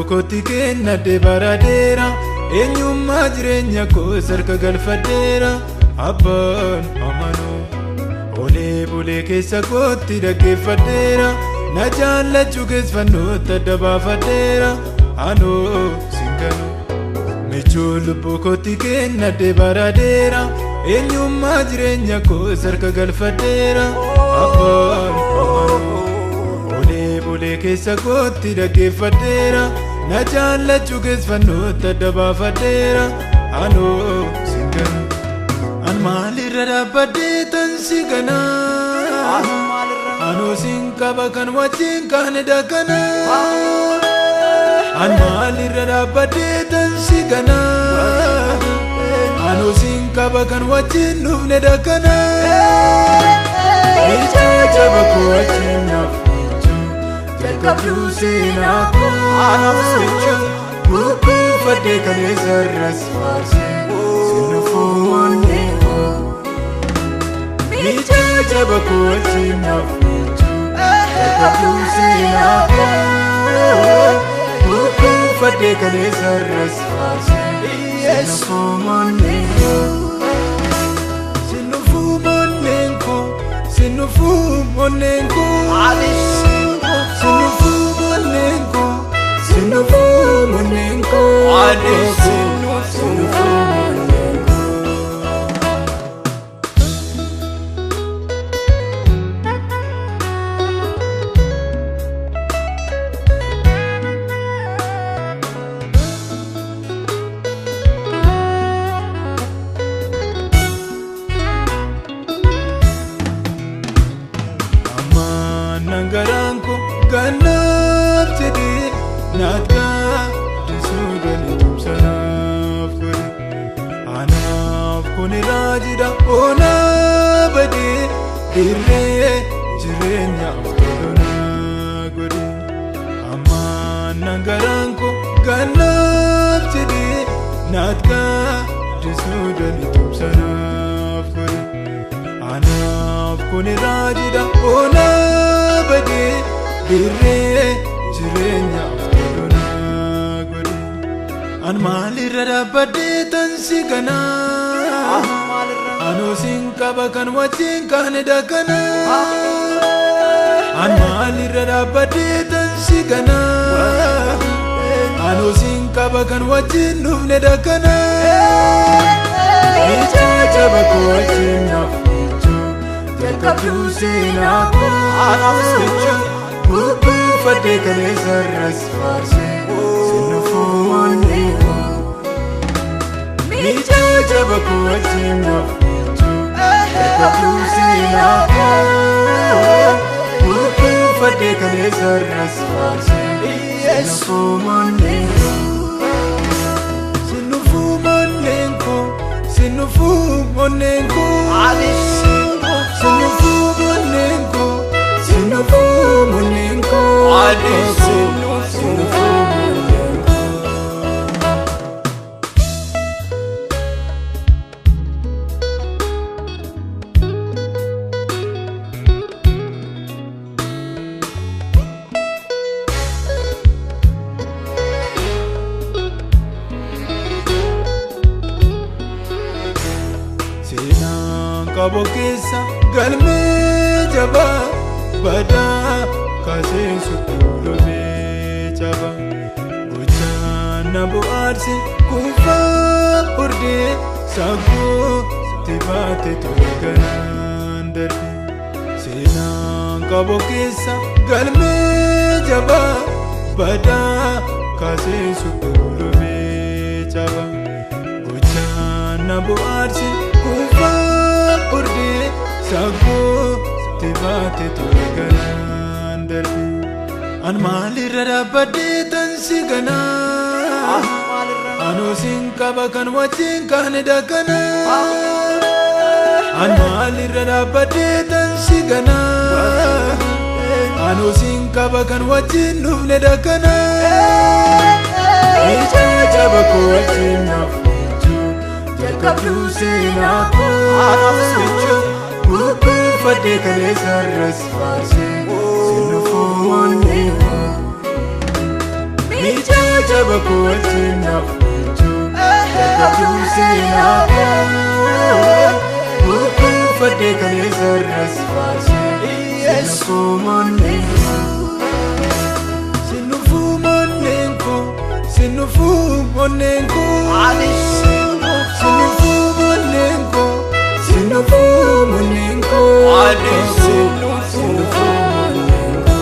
Lubbukoti kenna de baradera eenyummaa jireenya koo sarka galfadheera abbaan amanuu olee bulee keessa kootti dhaggeeffadheera na jaallachuu keessfannoota adda baafadheera anoo singanu michuu lubbukoti kenna de baradera eenyummaa jireenya koo sarka galfadheera abbaan amanuu olee bulee keessa kootti dhaggeeffadheera na jaallachuu keessfannoota adda baafadheera anoo singanu an maalirra dhaabbadhee tan si ganaa anoo sin qaba kan wajjin kaane dakanaa an maalirra dhaabbadhee tan si ganaa anoo sin qaba kan wajjin dhufne dakanaa miichaa jaba koo wajjin naaf jalqabduu seenaa koo michuu bubbufadhee kaleessarras faarsee sinufuu onnee koo miichaa jaba koo wajjin naaf jalqabduu seenaa koo bubbufadhee kaleessarras faarsee sinufuu onnee koo sinufuu onnee koo sinufuu onnee koo Nangaranko ganaf jadi natka disudani tumsanaf kuri anaf kuni rajida ona badi dirre jirenya afdona kuri amma nangaranko ganaf jadi natka disudani tumsanaf kuri anaf kuni rajida ona badi dirre jirenya afdona godi an maalirra dhaabbadhee tan si ganaa anoo sin qaba kan wajjin kaane dakanaa an maalirra dhaabbadhee tan si ganaa anoo sin qaba kan wajjin dhufne dakanaa miichaa jaba koo wajjin naaf jalqabduu seenaa koo michuu bubbufadhee kaleessarras faarsee sinufuu onnee koo miichaa jaba koo wajjin naaf jalqabduu seenaa koo bubbufadhee kaleessarras faarsee sinufuu onnee koo sinufuu onnee koo sinufuu onnee koo Kabo keessa galmee jabaa badaa kaasee suuqullee jabaa gochaan na bu'aarse kuufaa bordee saggoo tibaate tolganaan darbe seenaan kabo keessa galmee jabaa badaa kaasee suuqullee jabaa gochaan na bu'aarse kuufaa saggoo tibaate tolganaan darbe an maalirra dhaabbadhee tan si ganaa anoo sin qaba kan wajjin kaane dakanaa an maalirra dhaabbadhee tan si ganaa anoo sin qaba kan wajjin dhufne dakanaa miichaa jaba koo wajjin naaf jalqabduu seenaa koo michuu bubbufadhee kaleessarras faarsee sinufuu onnee koo miichaa jaba ko wajjin nafuutu Dadhabduusi Fadde kaleessa irras baase Sinnufuu monneen Sinnufuu monneen ko Sinnufuu monneen ko Sinnufuu monneen ko Sinnufuu monneen ko Sinnufuu monneen ko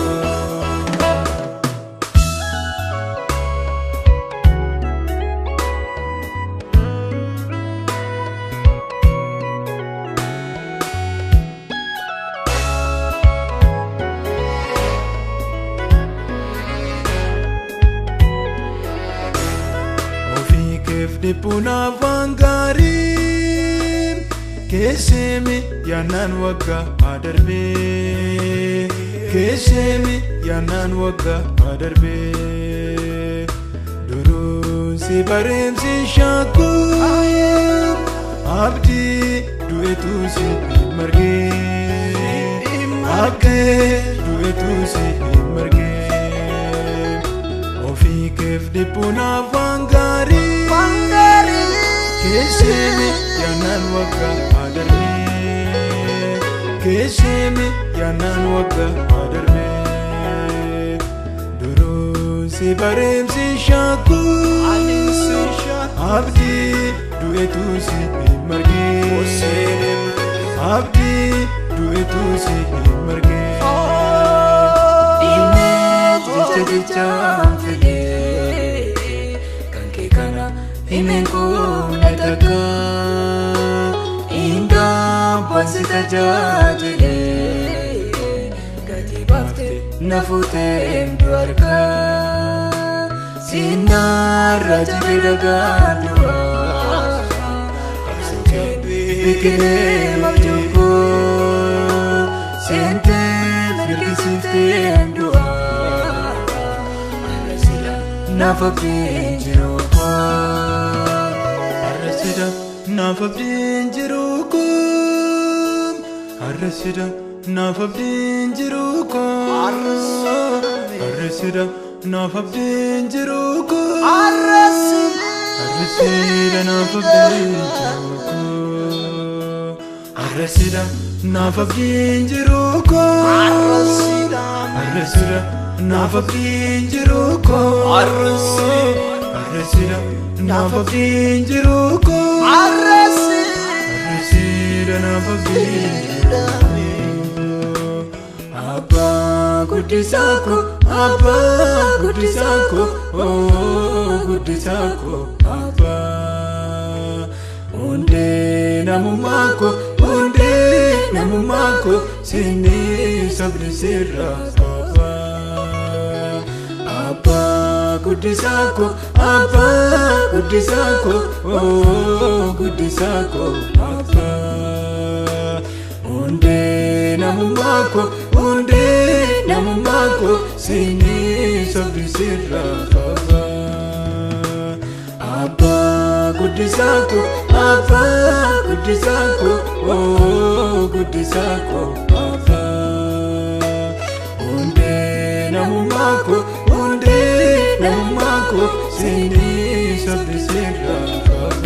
Dipuna vangarim Kesemi yanan wagga adarbe Kesemi yanan wagga adarbe Durun si barim si shaku Abdi duetu si marge Abdi duetu si marge Ofi kef dipuna vangarim Kesemi yanan wagga adarbe Kesemi yanan wagga adarbe Durun si barim si shaku Abdi duetu si marge Abdi duetu si marge Dicha fide Kanke kana Himenko nataka Inga pasita jajile Gati bafte nafute mduarka Sina rajile dagadua Kapsuke bikine mabjuko Sente mirkisifte mdua Arasila nafabdi jiroko Arresida nafabdin jirukum Arresida nafabdin jirukum Arresida nafabdin jirukum Arresida nafabdin jirukum Arresida nafabdin jirukum Arresida nafabdin jirukum Arresida nafabdin jirukum Arresida nafabdin jirukum Abba guddisako Abba guddisako Oh guddisako Abba Unde namumako Unde namumako Sini sabri sirra Abba Abba guddisako Abba guddisako Oh guddisako Abba Unde namumako Sini sabri sirra Abba Abba guddisako Abba guddisako Oh guddisako Abba Unde namumako Sini sabri sirra Abba